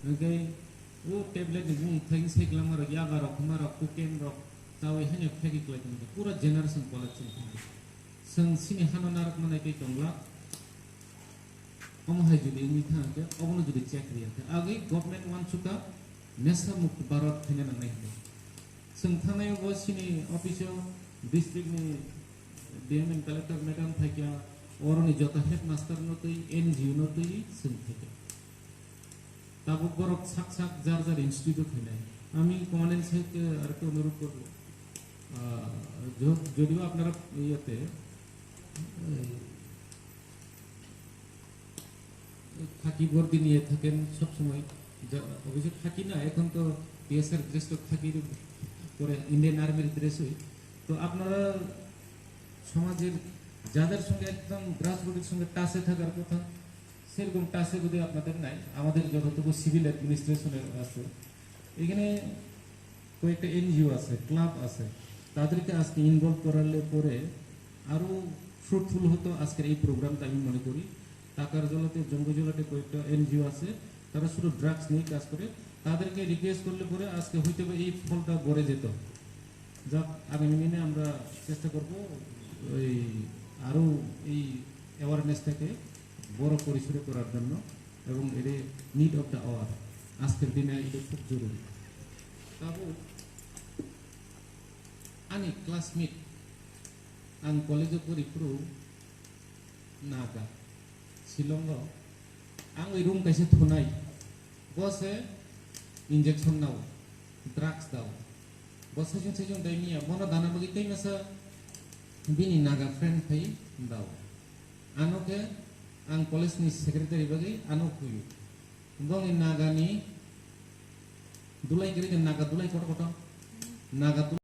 Okay, tablet ni bung thing seglam rok yaga rok ma rok kukem rok tahu hanya pegi kelai tu pura generation college ni seng sini hano narak mana kai tongla om hai judi ini tha ke om judi check riya ke age government wan chuka nesa mukt barat thene na nai ke seng thanai bo sini office district ni DMN collector madam thakia oroni jota headmaster no tui NGO no tui seng theke তাবুক বরক সাক সাক যার যার institute হইলে আমি commandant সাহেবকে আর কি অনুরোধ করবো যদিও আপনারা ইয়েতে খাকি বর্দি নিয়ে থাকেন সবসময় অবশ্য খাকি না এখন তো পিএসআর ড্রেস তো খাকির পরে ইন্ডিয়ান আর্মির ড্রেসই তো আপনারা সমাজের যাদের সঙ্গে একদম গ্রাসরুটের সঙ্গে টাচে থাকার কথা সেরকম টাচে যদি আপনাদের নাই আমাদের যতটুকু সিভিল অ্যাডমিনিস্ট্রেশনের আছে এখানে কয়েকটা এনজিও আছে ক্লাব আছে তাদেরকে আজকে ইনভলভ করালে পরে আরও ফ্রুটফুল হতো আজকের এই প্রোগ্রামটা আমি মনে করি টাকার জলাতে জঙ্গজলাতে কয়েকটা এনজিও আছে তারা শুধু ড্রাগস নিয়ে কাজ করে তাদেরকে রিকোয়েস্ট করলে পরে আজকে হয়তো এই ফলটা গড়ে যেত যা আগামী দিনে আমরা চেষ্টা করব ওই আরও এই অ্যাওয়ারনেসটাকে বড় পরিসরে করার জন্য এবং এর নিড অফ দ্য আওয়ার আজকের দিনে এটা খুব জরুরি তাবো আনি ক্লাসমেট আং কলেজে পরিপ্রু নাগা শিলং আং ওই রুম কাছে থুনাই বসে ইনজেকশন নাও ড্রাগস দাও বসে जों सेजों दाइनिया मना दाना बगि तै मसा बिनि नागा फ्रेंड फै दाव आनोके आं कलेजनि सेक्रेटारि बागै आनो फैयो दंनि नागानि दुलाइगिरि नागा दुलाइ कट कट नागा